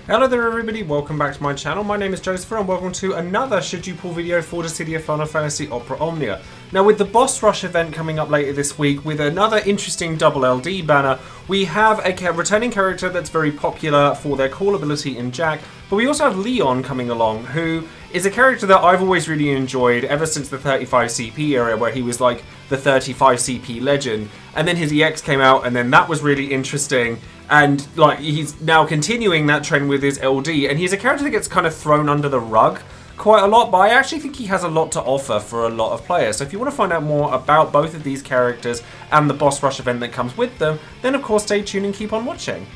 Hello there everybody, welcome back to my channel. My name is Joesephyr and welcome to another Should You Pull video for Dissidia Final Fantasy Opera Omnia. Now with the boss rush event coming up later this week with another interesting double LD banner, we have a returning character that's very popular for their call ability in Jack, but we also have Leon coming along, who is a character that I've always really enjoyed ever since the 35 CP era, where he was like the 35 CP legend, and then his EX came out and then that was really interesting. And like he's now continuing that trend with his LD, and he's a character that gets kind of thrown under the rug quite a lot, but I actually think he has a lot to offer for a lot of players. So if you want to find out more about both of these characters and the boss rush event that comes with them, then of course stay tuned and keep on watching.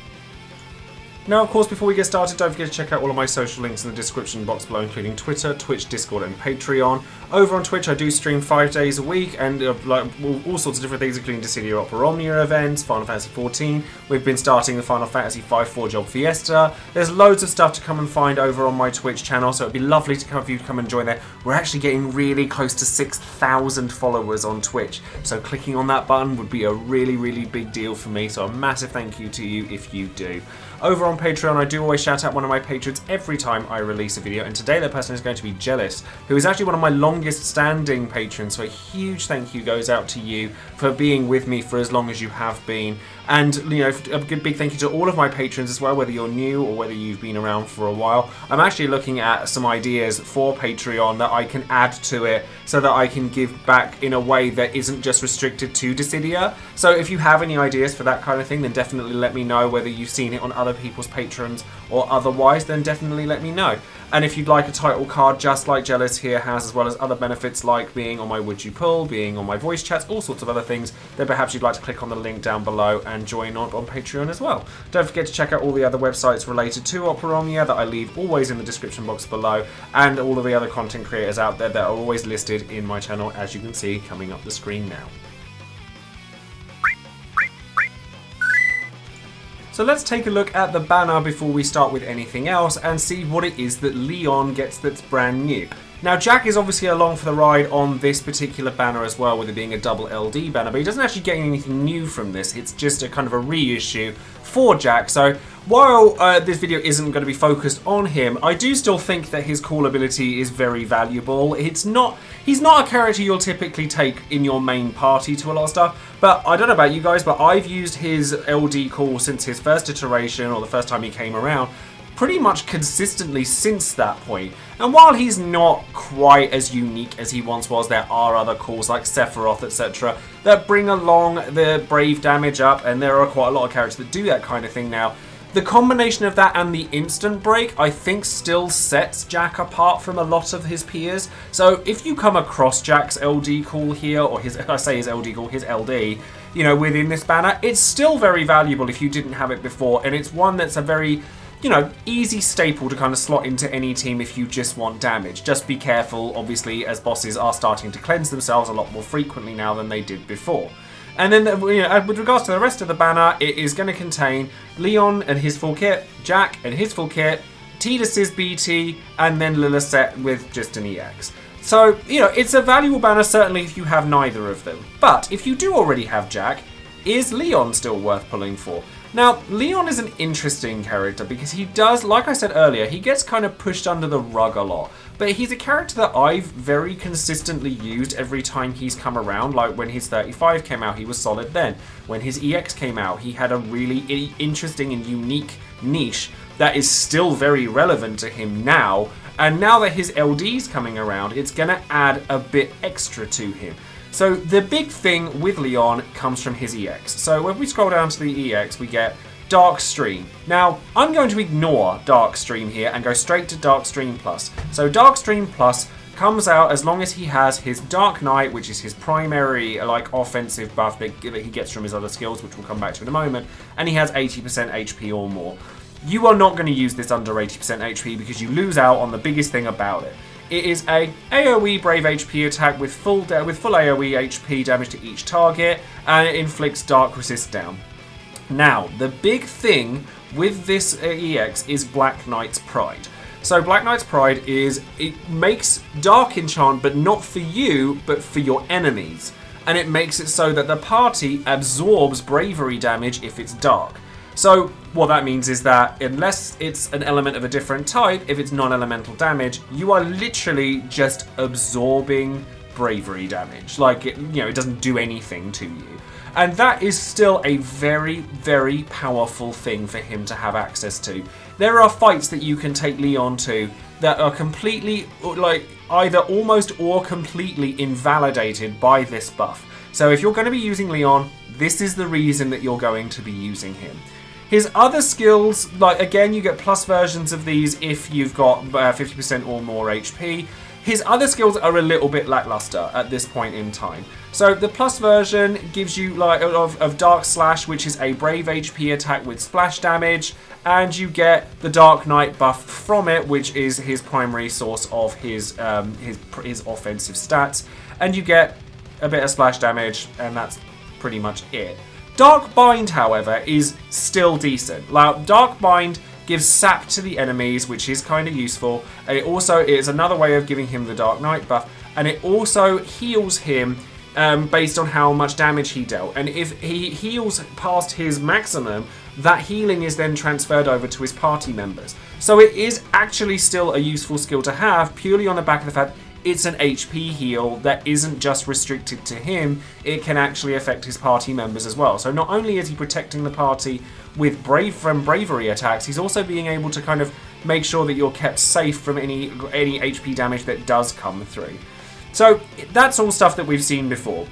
Now, of course, before we get started, don't forget to check out all of my social links in the description box below, including Twitter, Twitch, Discord, and Patreon. Over on Twitch, I do stream 5 days a week, and all sorts of different things, including Dissidia Opera Omnia events, Final Fantasy XIV. We've been starting the Final Fantasy V Forge Job Fiesta. There's loads of stuff to come and find over on my Twitch channel, so it'd be lovely to come for you to come and join there. We're actually getting really close to 6,000 followers on Twitch, so clicking on that button would be a really, really big deal for me. So a massive thank you to you if you do. Over on Patreon, I do always shout out one of my patrons every time I release a video, and today that person is going to be Jealous, who is actually one of my longest standing patrons, so a huge thank you goes out to you for being with me for as long as you have been. And, you know, a big thank you to all of my patrons as well, whether you're new or whether you've been around for a while. I'm actually looking at some ideas for Patreon that I can add to it so that I can give back in a way that isn't just restricted to Dissidia. So if you have any ideas for that kind of thing, then definitely let me know. Whether you've seen it on other people's patrons or otherwise, then definitely let me know. And if you'd like a title card just like Jealous here has, as well as other benefits like being on my Would You Pull, being on my voice chats, all sorts of other things, then perhaps you'd like to click on the link down below and join on Patreon as well. Don't forget to check out all the other websites related to Opera Omnia that I leave always in the description box below, and all of the other content creators out there that are always listed in my channel, as you can see coming up the screen now. So let's take a look at the banner before we start with anything else and see what it is that Leon gets that's brand new. Now, Jack is obviously along for the ride on this particular banner as well, with it being a double LD banner, but he doesn't actually get anything new from this. It's just a kind of a reissue for Jack. So while this video isn't going to be focused on him, I do still think that his call ability is very valuable. He's not a character you'll typically take in your main party to a lot of stuff, but I don't know about you guys, but I've used his LD call since his first iteration, or the first time he came around, pretty much consistently since that point. And while he's not quite as unique as he once was, there are other calls like Sephiroth, etc., that bring along the brave damage up, and there are quite a lot of characters that do that kind of thing now. The combination of that and the instant break, I think, still sets Jack apart from a lot of his peers. So if you come across Jack's LD call here, or his LD call, his LD, you know, within this banner, it's still very valuable if you didn't have it before, and it's one that's a very, you know, easy staple to kind of slot into any team if you just want damage. Just be careful, obviously, as bosses are starting to cleanse themselves a lot more frequently now than they did before. And then, you know, with regards to the rest of the banner, it is going to contain Leon and his full kit, Jack and his full kit, Tidus's BT, and then Lilith with just an EX. So, you know, it's a valuable banner, certainly if you have neither of them. But if you do already have Jack, is Leon still worth pulling for? Now, Leon is an interesting character because he does, like I said earlier, he gets kind of pushed under the rug a lot. But he's a character that I've very consistently used every time he's come around. Like when his 35 came out, he was solid then. When his EX came out, he had a really interesting and unique niche that is still very relevant to him now. And now that his LD's coming around, it's going to add a bit extra to him. So the big thing with Leon comes from his EX. So when we scroll down to the EX, we get Dark Stream. Now, I'm going to ignore Dark Stream here and go straight to Dark Stream Plus. So Dark Stream Plus comes out as long as he has his Dark Knight, which is his primary like offensive buff that he gets from his other skills, which we'll come back to in a moment, and he has 80% HP or more. You are not going to use this under 80% HP because you lose out on the biggest thing about it. It is a AoE Brave HP attack with full AoE HP damage to each target, and it inflicts Dark Resist down. Now, the big thing with this EX is Black Knight's Pride. So Black Knight's Pride is, it makes Dark Enchant, but not for you, but for your enemies. And it makes it so that the party absorbs bravery damage if it's dark. So what that means is that unless it's an element of a different type, if it's non-elemental damage, you are literally just absorbing bravery damage. Like, it doesn't do anything to you. And that is still a very, very powerful thing for him to have access to. There are fights that you can take Leon to that are completely, like, either almost or completely invalidated by this buff. So if you're going to be using Leon, this is the reason that you're going to be using him. His other skills, like, again, you get plus versions of these if you've got 50% or more HP. His other skills are a little bit lackluster at this point in time. So the plus version gives you like of Dark Slash, which is a brave HP attack with splash damage, and you get the Dark Knight buff from it, which is his primary source of his offensive stats, and you get a bit of splash damage, and that's pretty much it. Dark Bind, however, is still decent. Now, Dark Bind gives sap to the enemies, which is kind of useful, and it also is another way of giving him the Dark Knight buff, and it also heals him based on how much damage he dealt. And if he heals past his maximum, that healing is then transferred over to his party members. So it is actually still a useful skill to have, purely on the back of the fact it's an HP heal that isn't just restricted to him, it can actually affect his party members as well. So not only is he protecting the party with bravery attacks, he's also being able to kind of make sure that you're kept safe from any HP damage that does come through. So that's all stuff that we've seen before.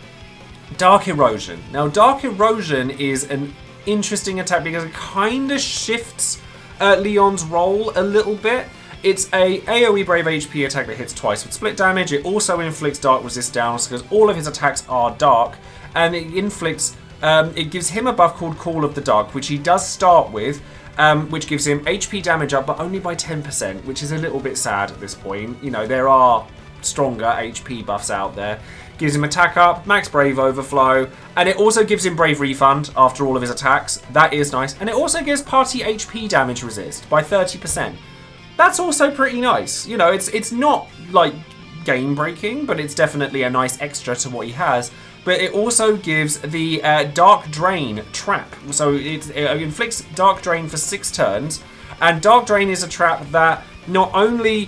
Dark Erosion. Now, Dark Erosion is an interesting attack because it kind of shifts Leon's role a little bit. It's a AoE Brave HP attack that hits twice with split damage. It also inflicts Dark Resist Downs because all of his attacks are dark, and it inflicts. It gives him a buff called Call of the Dark, which he does start with, which gives him HP damage up, but only by 10%, which is a little bit sad at this point. You know, there are stronger HP buffs out there. Gives him attack up, max Brave Overflow, and it also gives him Brave Refund after all of his attacks. That is nice. And it also gives party HP damage resist by 30%. That's also pretty nice. You know, it's not like game breaking, but it's definitely a nice extra to what he has. But it also gives the Dark Drain trap. So it inflicts Dark Drain for 6 turns. And Dark Drain is a trap that not only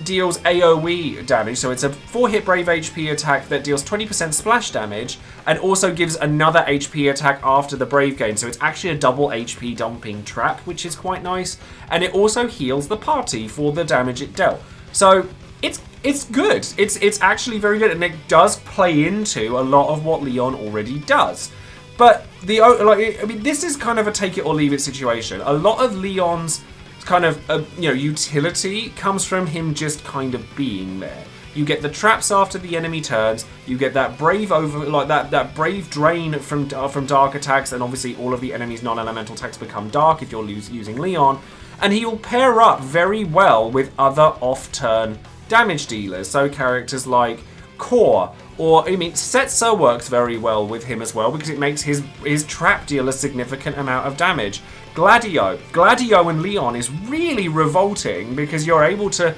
deals AoE damage, so it's a 4-hit Brave HP attack that deals 20% splash damage, and also gives another HP attack after the Brave gain, so it's actually a double HP dumping trap, which is quite nice, and it also heals the party for the damage it dealt. So it's good. It's actually very good, and it does play into a lot of what Leon already does. But this is kind of a take it or leave it situation. A lot of Leon's kind of utility comes from him just kind of being there. You get the traps after the enemy turns. You get that brave that brave drain from dark attacks, and obviously all of the enemy's non-elemental attacks become dark if you're using Leon. And he will pair up very well with other off-turn damage dealers. So characters like Core, Setzer works very well with him as well because it makes his trap deal a significant amount of damage. Gladio and Leon is really revolting because you're able to,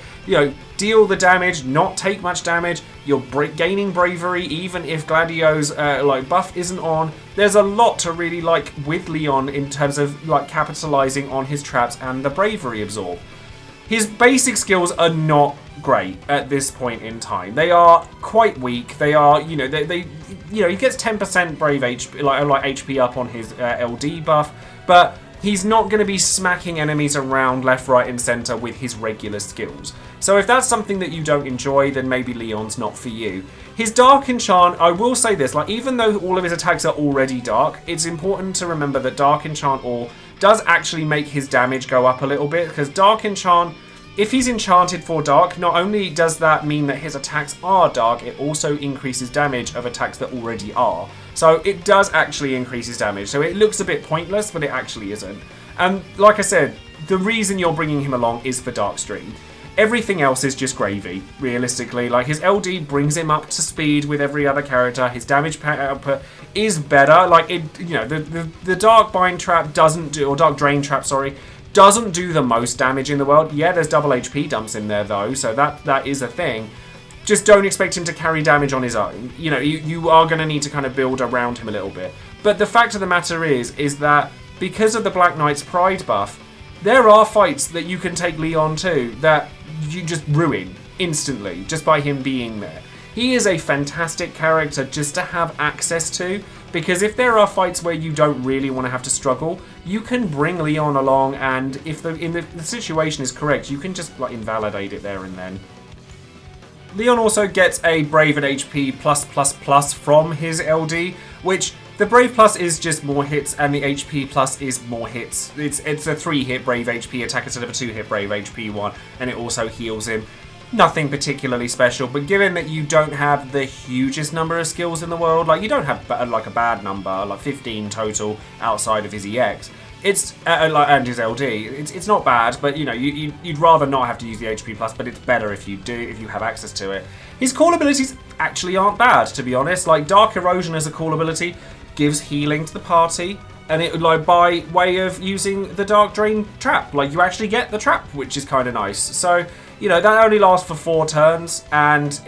deal the damage, not take much damage. You're gaining bravery even if Gladio's buff isn't on. There's a lot to really like with Leon in terms of capitalizing on his traps and the bravery absorb. His basic skills are not great at this point in time. They are quite weak. They are, he gets 10% brave HP, HP up on his LD buff, but he's not going to be smacking enemies around left, right, and center with his regular skills. So if that's something that you don't enjoy, then maybe Leon's not for you. His Dark Enchant, I will say this, even though all of his attacks are already dark, it's important to remember that Dark Enchant All does actually make his damage go up a little bit, because Dark Enchant, if he's enchanted for dark, not only does that mean that his attacks are dark, it also increases damage of attacks that already are. So it does actually increase his damage. So it looks a bit pointless, but it actually isn't. And like I said, the reason you're bringing him along is for Dark Stream. Everything else is just gravy, realistically. His LD brings him up to speed with every other character. His damage output is better. The Dark Bind trap doesn't do, or Dark Drain trap, sorry, doesn't do the most damage in the world. Yeah, there's double HP dumps in there though, so that is a thing. Just don't expect him to carry damage on his own. You are going to need to kind of build around him a little bit. But the fact of the matter is that because of the Black Knight's Pride buff, there are fights that you can take Leon to that you just ruin instantly just by him being there. He is a fantastic character just to have access to, because if there are fights where you don't really want to have to struggle, you can bring Leon along, and if the situation is correct, you can just like invalidate it there and then. Leon also gets a Brave and HP +++ from his LD, which the Brave Plus is just more hits, and the HP Plus is more hits. It's a 3-hit Brave HP attack instead of a 2-hit Brave HP one, and it also heals him. Nothing particularly special, but given that you don't have the hugest number of skills in the world, like you don't have like a bad number, like 15 total outside of his EX, it's and his LD. It's not bad, but you know you'd rather not have to use the HP plus, but it's better if you do, if you have access to it. His call abilities actually aren't bad, to be honest. Like Dark Erosion as a call ability gives healing to the party, and it like by way of using the Dark Drain trap, like you actually get the trap, which is kind of nice. So you know that only lasts for 4 turns, and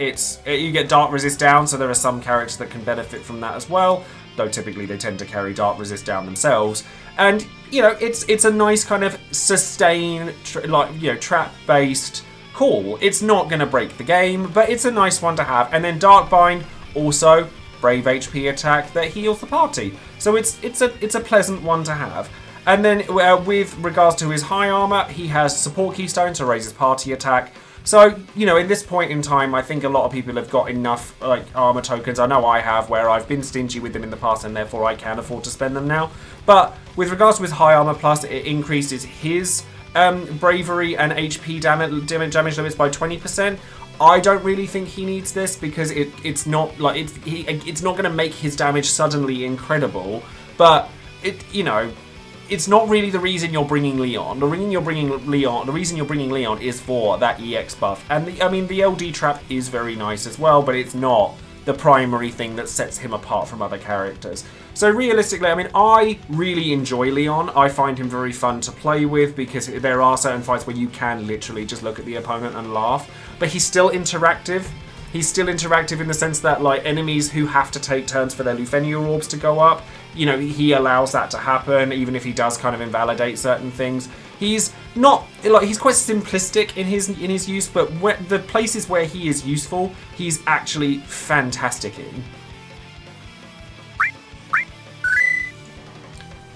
you get Dark Resist down, so there are some characters that can benefit from that as well. Though typically they tend to carry Dark Resist down themselves, and you know it's a nice kind of sustain trap based call. It's not going to break the game, but it's a nice one to have. And then Dark Bind also Brave HP attack that heals the party, so it's a pleasant one to have. And then with regards to his high armor, he has support keystone to raise his party attack. So, you know, in this point in time, I think a lot of people have got enough like armor tokens. I know I have, where I've been stingy with them in the past, and therefore I can afford to spend them now. But with regards to his high armor plus, it increases his bravery and HP damage limits by 20%. I don't really think he needs this, because it's not like it's not going to make his damage suddenly incredible. But it's not really the reason you're bringing Leon. The reason you're bringing Leon is for that EX buff. And the LD trap is very nice as well, but it's not the primary thing that sets him apart from other characters. So realistically, I really enjoy Leon. I find him very fun to play with, because there are certain fights where you can literally just look at the opponent and laugh. But he's still interactive. He's still interactive in the sense that like enemies who have to take turns for their Lufenia orbs to go up, you know, he allows that to happen, even if he does kind of invalidate certain things. He's not like he's quite simplistic in his use, but the places where he is useful, he's actually fantastic in.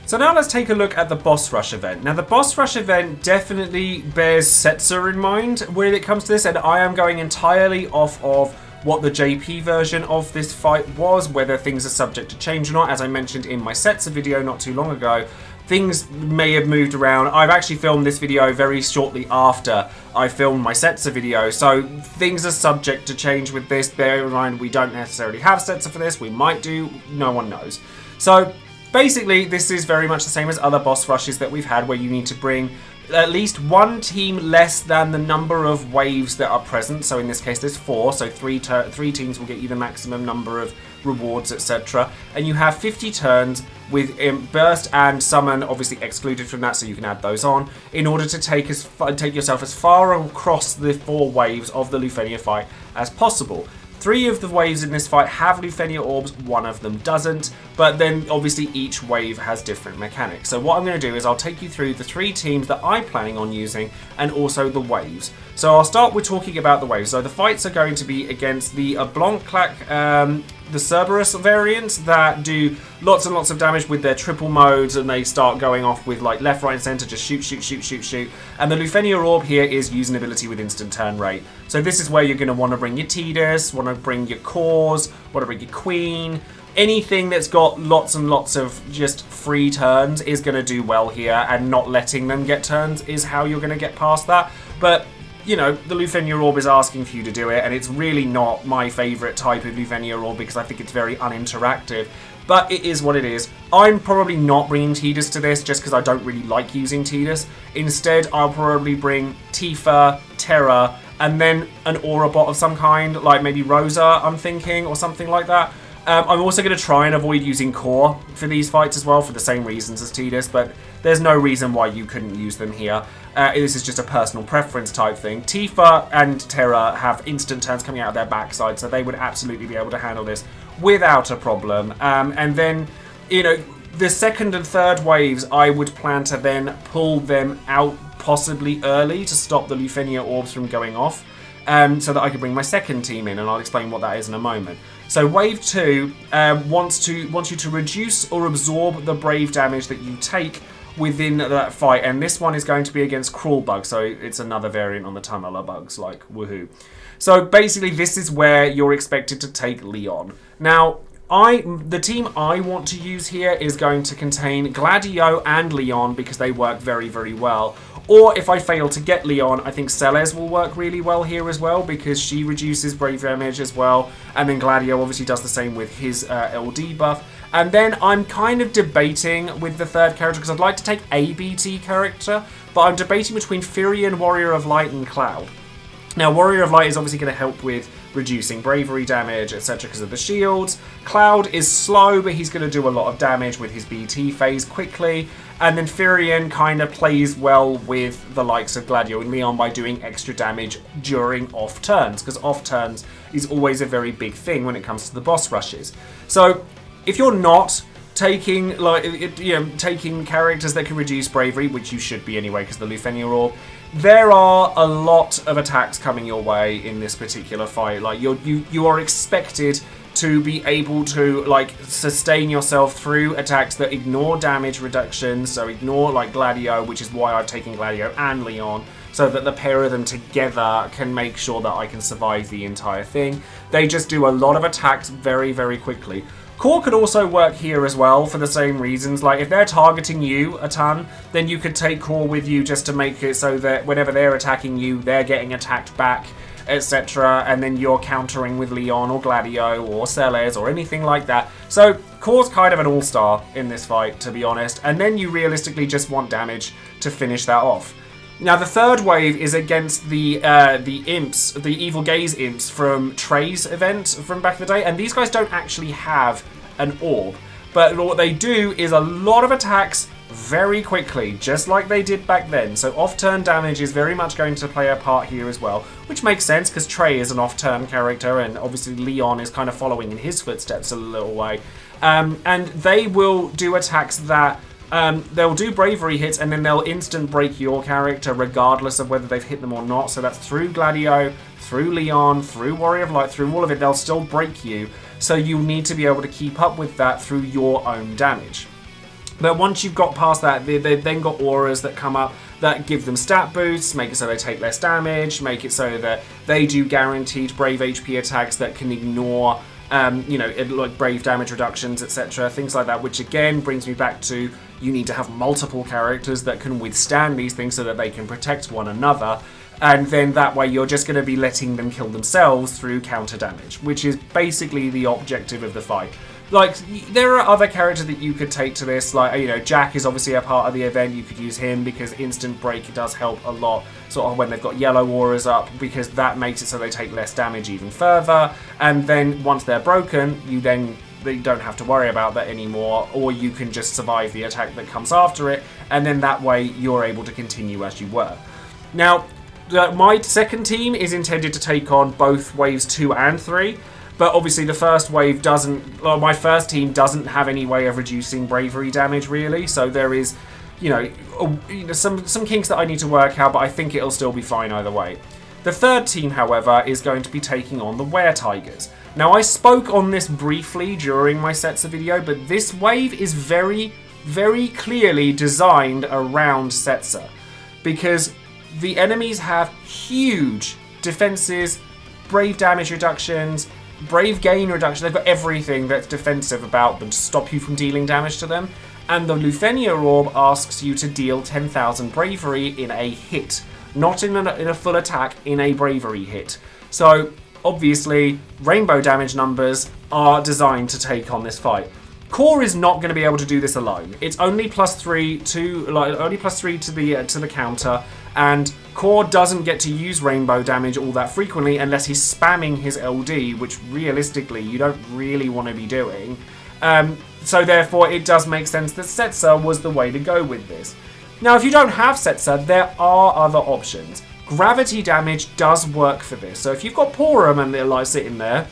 So now let's take a look at the boss rush event. Now the boss rush event definitely bears Setzer in mind when it comes to this, and I am going entirely off of what the JP version of this fight was, whether things are subject to change or not. As I mentioned in my Setzer video not too long ago, things may have moved around. I've actually filmed this video very shortly after I filmed my Setzer video, so things are subject to change with this. Bear in mind, we don't necessarily have Setzer for this. We might do, no one knows. So basically, this is very much the same as other boss rushes that we've had, where you need to bring at least one team less than the number of waves that are present. So in this case, there's 4, so 3 teams will get you the maximum number of rewards, etc. And you have 50 turns with burst and summon obviously excluded from that, so you can add those on in order to take yourself as far across the 4 waves of the Lufenia fight as possible. 3 of the waves in this fight have Lufenia orbs, 1 of them doesn't, but then obviously each wave has different mechanics. So what I'm going to do is I'll take you through the 3 teams that I'm planning on using, and also the waves. So I'll start with talking about the waves. So the fights are going to be against the Blanclac, the Cerberus variants that do lots and lots of damage with their triple modes, and they start going off with like left, right and center, just shoot, shoot, shoot, shoot, shoot. And the Lufenia orb here is use an ability with instant turn rate. So this is where you're going to want to bring your Tidus, want to bring your Cores, want to bring your Queen. Anything that's got lots and lots of just free turns is going to do well here, and not letting them get turns is how you're going to get past that. But you know, the Lufenia Orb is asking for you to do it, and it's really not my favourite type of Lufenia Orb because I think it's very uninteractive. But it is what it is. I'm probably not bringing Tidus to this just because I don't really like using Tidus. Instead, I'll probably bring Tifa, Terra, and then an Aura bot of some kind, like maybe Rosa, I'm thinking, or something like that. I'm also going to try and avoid using Core for these fights as well, for the same reasons as Tidus, but there's no reason why you couldn't use them here. This is just a personal preference type thing. Tifa and Terra have instant turns coming out of their backside, so they would absolutely be able to handle this without a problem. And then, you know, The second and third waves, I would plan to then pull them out possibly early to stop the Lufenia orbs from going off, so that I could bring my second team in, and I'll explain what that is in a moment. So wave 2 wants you to reduce or absorb the brave damage that you take within that fight, and this one is going to be against Crawl Bug, so it's another variant on the Tunneler bugs, like woohoo. So basically this is where you're expected to take Leon. Now, the team I want to use here is going to contain Gladio and Leon because they work very, very well. Or if I fail to get Leon, I think Celes will work really well here as well because she reduces brave damage as well. And then Gladio obviously does the same with his LD buff. And then I'm kind of debating with the third character because I'd like to take a BT character, but I'm debating between Firion, Warrior of Light, and Cloud. Now, Warrior of Light is obviously going to help with reducing bravery damage, etc. because of the shields. Cloud is slow, but he's going to do a lot of damage with his BT phase quickly. And then Firion kind of plays well with the likes of Gladio and Leon by doing extra damage during off turns, because off turns is always a very big thing when it comes to the boss rushes. So if you're not taking taking characters that can reduce bravery, which you should be anyway because the Lufenia Orb, there are a lot of attacks coming your way in this particular fight. Like you are expected to be able to sustain yourself through attacks that ignore damage reduction. So ignore Gladio, which is why I've taken Gladio and Leon, so that the pair of them together can make sure that I can survive the entire thing. They just do a lot of attacks very, very quickly. Core could also work here as well for the same reasons. Like if they're targeting you a ton, then you could take Core with you just to make it so that whenever they're attacking you, they're getting attacked back, etc. And then you're countering with Leon or Gladio or Celes or anything like that. So Core's kind of an all-star in this fight, to be honest. And then you realistically just want damage to finish that off. Now the third wave is against the imps, the Evil Gaze imps from Trey's event from back in the day, and these guys don't actually have an orb, but what they do is a lot of attacks very quickly, just like they did back then. So off-turn damage is very much going to play a part here as well, which makes sense because Trey is an off-turn character, and obviously Leon is kind of following in his footsteps a little way, and they will do attacks that they'll do bravery hits and then they'll instant break your character regardless of whether they've hit them or not. So that's through Gladio, through Leon, through Warrior of Light, through all of it, they'll still break you. So you need to be able to keep up with that through your own damage. But once you've got past that, they've then got auras that come up that give them stat boosts, make it so they take less damage, make it so that they do guaranteed brave HP attacks that can ignore like brave damage reductions, etc. Things like that, which again brings me back to you need to have multiple characters that can withstand these things so that they can protect one another. And then that way you're just going to be letting them kill themselves through counter damage, which is basically the objective of the fight. Like, there are other characters that you could take to this, like, Jack is obviously a part of the event, you could use him because instant break does help a lot, sort of when they've got yellow auras up, because that makes it so they take less damage even further, and then once they're broken, they don't have to worry about that anymore, or you can just survive the attack that comes after it, and then that way you're able to continue as you were. Now, my second team is intended to take on both waves 2 and 3, but obviously the first wave doesn't, my first team doesn't have any way of reducing bravery damage really, so there is, some kinks that I need to work out, but I think it'll still be fine either way. The third team, however, is going to be taking on the Weretigers. Now, I spoke on this briefly during my Setzer video, but this wave is very, very clearly designed around Setzer, because the enemies have huge defenses, brave damage reductions, brave gain reduction. They've got everything that's defensive about them to stop you from dealing damage to them. And the Lufenia Orb asks you to deal 10,000 bravery in a hit, not in a full attack, in a bravery hit. So obviously, rainbow damage numbers are designed to take on this fight. Core is not going to be able to do this alone. It's only +3 to the counter, and Core doesn't get to use rainbow damage all that frequently unless he's spamming his LD, which realistically you don't really want to be doing. So therefore, it does make sense that Setzer was the way to go with this. Now, if you don't have Setzer, there are other options. Gravity damage does work for this. So if you've got Porum and they're sitting there,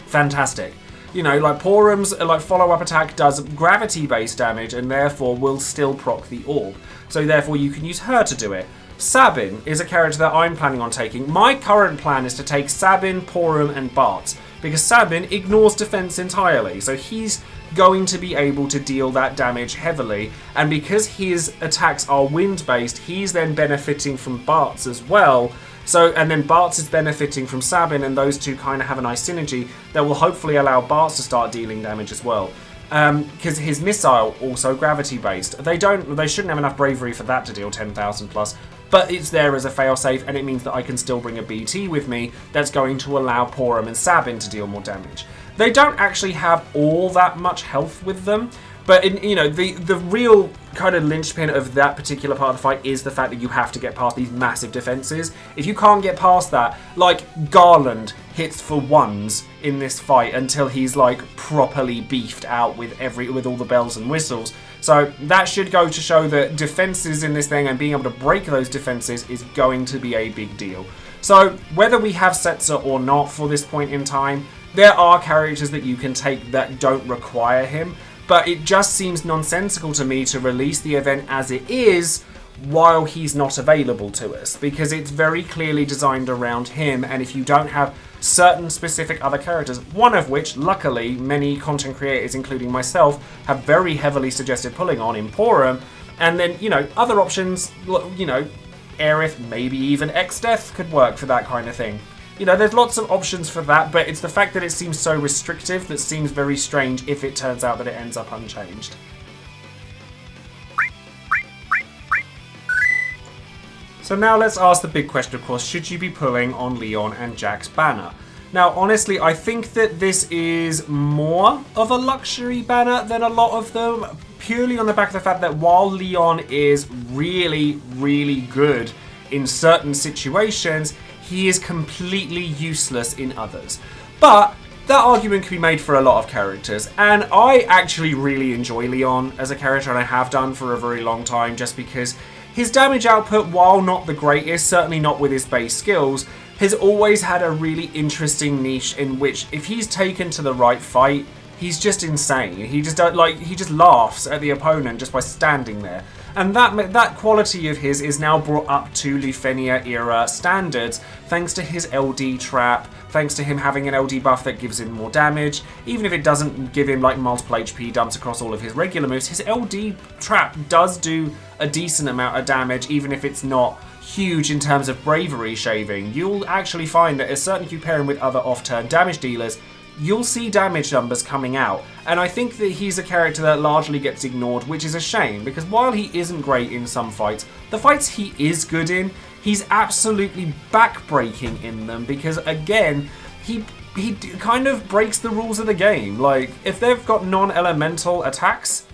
fantastic. You know, like Porum's like follow-up attack does gravity-based damage and therefore will still proc the orb. So therefore you can use her to do it. Sabin is a character that I'm planning on taking. My current plan is to take Sabin, Porum and Bart, because Sabin ignores defense entirely. So he's going to be able to deal that damage heavily, and because his attacks are wind-based, he's then benefiting from Bart's as well. So, and then Bart's is benefiting from Sabin, and those two kind of have a nice synergy that will hopefully allow Bart's to start dealing damage as well. Because his missile also gravity based. They shouldn't have enough bravery for that to deal 10,000 plus, but it's there as a failsafe, and it means that I can still bring a BT with me that's going to allow Porum and Sabin to deal more damage. They don't actually have all that much health with them, but the real kind of linchpin of that particular part of the fight is the fact that you have to get past these massive defenses. If you can't get past that, like Garland hits for ones in this fight until he's like properly beefed out with all the bells and whistles. So that should go to show that defenses in this thing and being able to break those defenses is going to be a big deal. So whether we have Setzer or not for this point in time, there are characters that you can take that don't require him, but it just seems nonsensical to me to release the event as it is while he's not available to us, because it's very clearly designed around him, and if you don't have certain specific other characters, one of which, luckily, many content creators, including myself, have very heavily suggested pulling on in Porum, and then, other options, Aerith, maybe even X-Death could work for that kind of thing. There's lots of options for that, but it's the fact that it seems so restrictive that seems very strange if it turns out that it ends up unchanged. So now let's ask the big question, of course, should you be pulling on Leon and Jack's banner? Now, honestly, I think that this is more of a luxury banner than a lot of them, purely on the back of the fact that while Leon is really, really good in certain situations, he is completely useless in others. But that argument can be made for a lot of characters, and I actually really enjoy Leon as a character, and I have done for a very long time, just because his damage output, while not the greatest, certainly not with his base skills, has always had a really interesting niche in which, if he's taken to the right fight, he's just insane. He just laughs at the opponent just by standing there. And that quality of his is now brought up to Lufenia era standards thanks to his LD trap, thanks to him having an LD buff that gives him more damage. Even if it doesn't give him like multiple HP dumps across all of his regular moves, his LD trap does do a decent amount of damage, even if it's not huge in terms of bravery shaving. You'll actually find that as certain if you pair him with other off-turn damage dealers, you'll see damage numbers coming out, and I think that he's a character that largely gets ignored, which is a shame, because while he isn't great in some fights, the fights he is good in, he's absolutely backbreaking in them, because again, he kind of breaks the rules of the game. Like, if they've got non-elemental attacks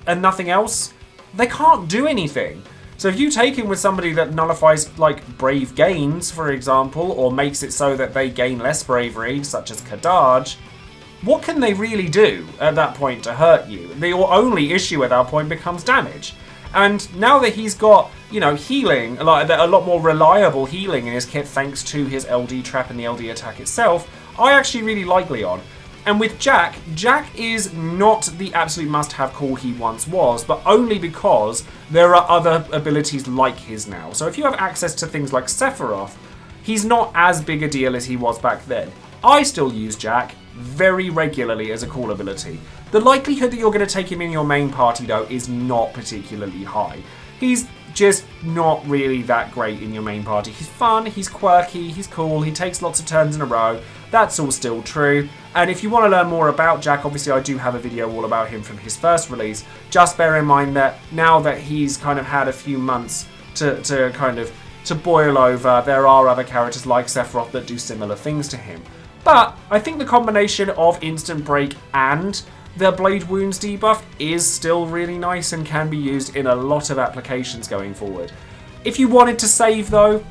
and nothing else, they can't do anything. So if you take him with somebody that nullifies, like, brave gains, for example, or makes it so that they gain less bravery, such as Kadaj, what can they really do at that point to hurt you? Your only issue at that point becomes damage. And now that he's got, healing, like a lot more reliable healing in his kit thanks to his LD trap and the LD attack itself, I actually really like Leon. And with Jack is not the absolute must-have call he once was, but only because there are other abilities like his now. So if you have access to things like Sephiroth, he's not as big a deal as he was back then. I still use Jack very regularly as a call ability. The likelihood that you're going to take him in your main party, though, is not particularly high. He's just not really that great in your main party. He's fun, he's quirky, he's cool, he takes lots of turns in a row. That's all still true. And if you want to learn more about Jack, obviously I do have a video all about him from his first release. Just bear in mind that now that he's kind of had a few months to boil over, there are other characters like Sephiroth that do similar things to him. But I think the combination of Instant Break and the Blade Wounds debuff is still really nice and can be used in a lot of applications going forward. If you wanted to save though,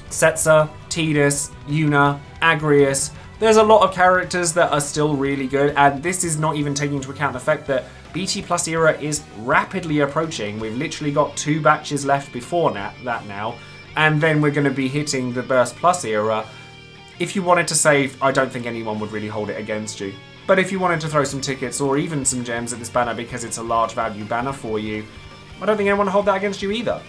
Setzer, Tidus, Yuna, Agrius, there's a lot of characters that are still really good, and this is not even taking into account the fact that BT Plus era is rapidly approaching. We've literally got 2 batches left before that now, and then we're going to be hitting the Burst Plus era. If you wanted to save, I don't think anyone would really hold it against you. But if you wanted to throw some tickets or even some gems at this banner because it's a large value banner for you, I don't think anyone will hold that against you either.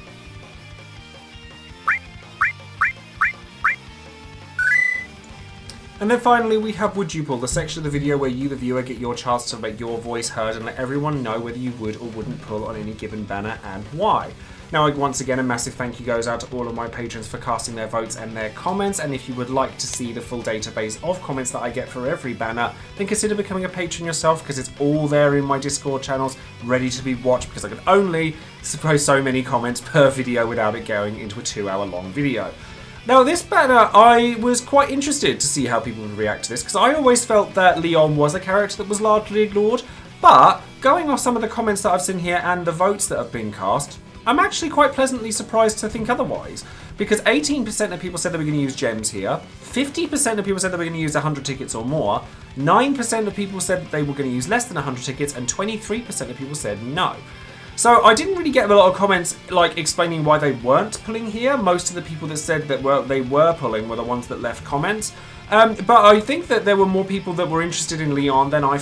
And then finally we have Would You Pull, the section of the video where you, the viewer, get your chance to make your voice heard and let everyone know whether you would or wouldn't pull on any given banner and why. Now, once again, a massive thank you goes out to all of my patrons for casting their votes and their comments, and if you would like to see the full database of comments that I get for every banner, then consider becoming a patron yourself, because it's all there in my Discord channels, ready to be watched, because I can only post so many comments per video without it going into a 2-hour long video. Now, this banner, I was quite interested to see how people would react to this, because I always felt that Leon was a character that was largely ignored, but going off some of the comments that I've seen here and the votes that have been cast, I'm actually quite pleasantly surprised to think otherwise, because 18% of people said they were going to use gems here, 50% of people said they were going to use 100 tickets or more, 9% of people said that they were going to use less than 100 tickets, and 23% of people said no. So I didn't really get a lot of comments like explaining why they weren't pulling here. Most of the people that said that they were pulling were the ones that left comments. But I think that there were more people that were interested in Leon than I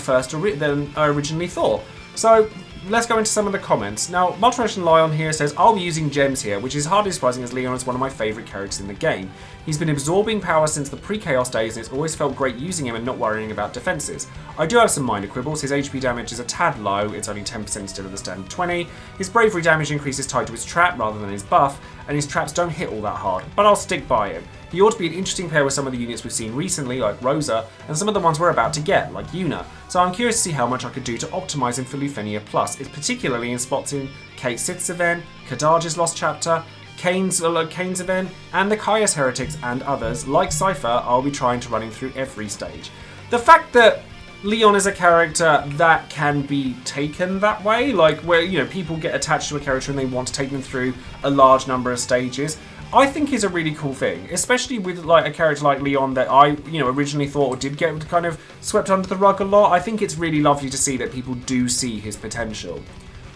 originally thought. So let's go into some of the comments. Now, Multiration Lion here says, I'll be using gems here, which is hardly surprising as Leon is one of my favourite characters in the game. He's been absorbing power since the pre-chaos days and it's always felt great using him and not worrying about defences. I do have some minor quibbles. His HP damage is a tad low, it's only 10% instead of the standard 20. His bravery damage increase is tied to his trap rather than his buff, and his traps don't hit all that hard, but I'll stick by him. He ought to be an interesting pair with some of the units we've seen recently, like Rosa, and some of the ones we're about to get, like Yuna. So I'm curious to see how much I could do to optimise him for Lufenia Plus, particularly in spots in Kate Sith's event, Kadaj's Lost Chapter, Kane's event, and the Caius Heretics and others, like Cypher, I'll be trying to run him through every stage. The fact that Leon is a character that can be taken that way, like where, you know, people get attached to a character and they want to take them through a large number of stages, I think is a really cool thing, especially with like a character like Leon that I, originally thought or did get kind of swept under the rug a lot. I think it's really lovely to see that people do see his potential.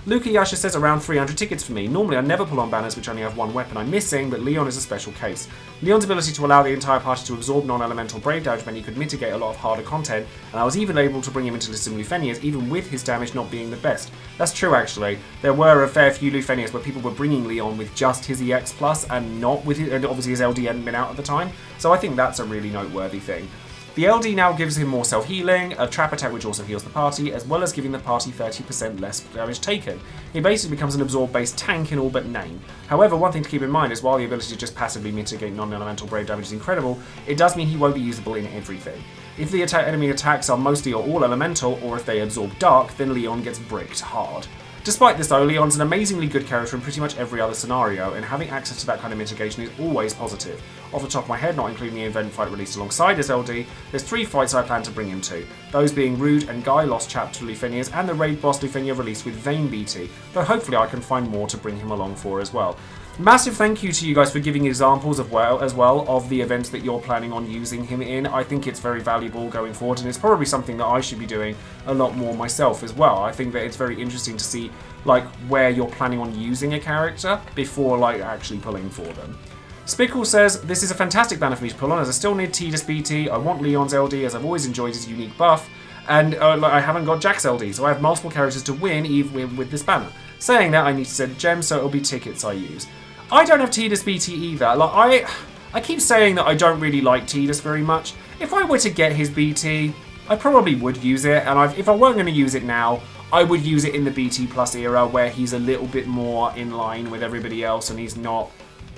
Luca Yasha says around 300 tickets for me. Normally I never pull on banners which only have one weapon I'm missing, but Leon is a special case. Leon's ability to allow the entire party to absorb non-elemental brave damage meant he could mitigate a lot of harder content, and I was even able to bring him into Lissim Lufenias even with his damage not being the best. That's true actually. There were a fair few Lufenias where people were bringing Leon with just his EX plus and not with his, and obviously his LD hadn't been out at the time, so I think that's a really noteworthy thing. The LD now gives him more self-healing, a trap attack which also heals the party, as well as giving the party 30% less damage taken. He basically becomes an absorb-based tank in all but name. However, one thing to keep in mind is while the ability to just passively mitigate non-elemental brave damage is incredible, it does mean he won't be usable in everything. If the enemy attacks are mostly or all elemental, or if they absorb dark, then Leon gets bricked hard. Despite this though, Leon's an amazingly good character in pretty much every other scenario, and having access to that kind of mitigation is always positive. Off the top of my head, not including the event fight released alongside his LD, there's 3 fights I plan to bring him to. Those being Rude and Guy Lost Chapter Lufenias, and the Raid Boss Lufenia released with Vayne BT, though hopefully I can find more to bring him along for as well. Massive thank you to you guys for giving examples as well of the events that you're planning on using him in. I think it's very valuable going forward, and it's probably something that I should be doing a lot more myself as well. I think that it's very interesting to see like where you're planning on using a character before like actually pulling for them. Spickle says, this is a fantastic banner for me to pull on as I still need Tidus BT, I want Leon's LD as I've always enjoyed his unique buff, and I haven't got Jack's LD, so I have multiple characters to win even with this banner. Saying that, I need to send gems, so it'll be tickets I use. I don't have Tidus BT either. Like I keep saying that I don't really like Tidus very much. If I were to get his BT, I probably would use it, and if I weren't going to use it now, I would use it in the BT Plus era where he's a little bit more in line with everybody else and he's not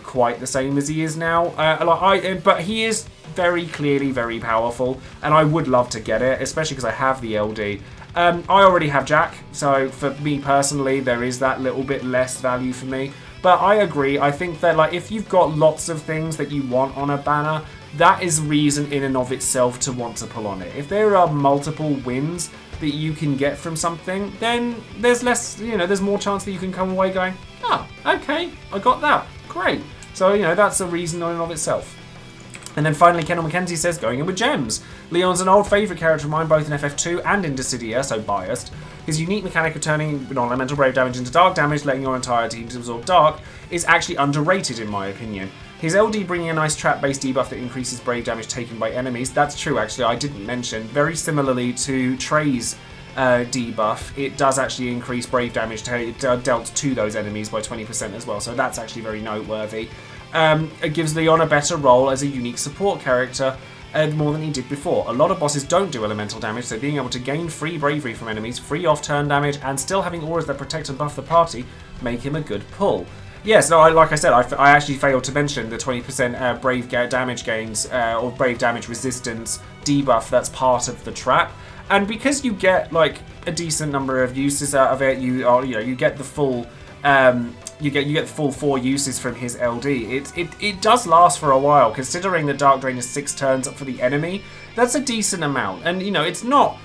quite the same as he is now. But he is very clearly very powerful, and I would love to get it, especially because I have the LD. I already have Jack, so for me personally, there is that little bit less value for me. But I agree, I think that like if you've got lots of things that you want on a banner, that is reason in and of itself to want to pull on it. If there are multiple wins that you can get from something, then there's less, there's more chance that you can come away going, oh, okay, I got that, great. So, that's a reason in and of itself. And then finally, Kendall McKenzie says, going in with gems. Leon's an old favourite character of mine, both in FF2 and in Dissidia, so biased. His unique mechanic of turning non-elemental brave damage into dark damage, letting your entire team absorb dark, is actually underrated in my opinion. His LD bringing a nice trap-based debuff that increases brave damage taken by enemies. That's true, actually, I didn't mention. Very similarly to Trey's debuff, it does actually increase brave damage dealt to those enemies by 20% as well, so that's actually very noteworthy. It gives Leon a better role as a unique support character, more than he did before. A lot of bosses don't do elemental damage, so being able to gain free bravery from enemies, free off-turn damage, and still having auras that protect and buff the party make him a good pull. Yes, no, like I said, I actually failed to mention the 20% brave damage gains, or brave damage resistance debuff that's part of the trap. And because you get like a decent number of uses out of it, you get the full you get the full 4 uses from his LD. It does last for a while, considering the Dark Drain is 6 turns for the enemy. That's a decent amount, and it's not.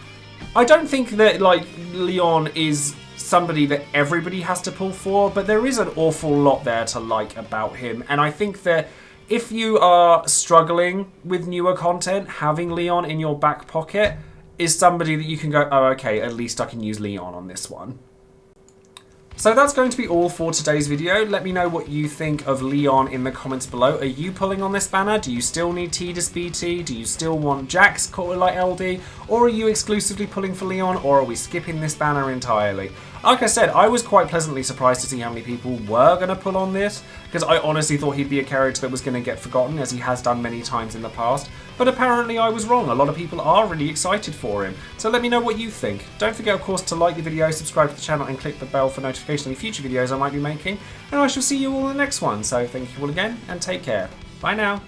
I don't think that like Leon is somebody that everybody has to pull for, but there is an awful lot there to like about him, and I think that if you are struggling with newer content, having Leon in your back pocket is somebody that you can go, oh, okay, at least I can use Leon on this one. So that's going to be all for today's video. Let me know what you think of Leon in the comments below. Are you pulling on this banner? Do you still need Tidus BT? Do you still want Jax like LD? Or are you exclusively pulling for Leon? Or are we skipping this banner entirely? Like I said, I was quite pleasantly surprised to see how many people were going to pull on this, because I honestly thought he'd be a character that was going to get forgotten, as he has done many times in the past. But apparently I was wrong. A lot of people are really excited for him. So let me know what you think. Don't forget, of course, to like the video, subscribe to the channel, and click the bell for notification of future videos I might be making. And I shall see you all in the next one. So thank you all again, and take care. Bye now.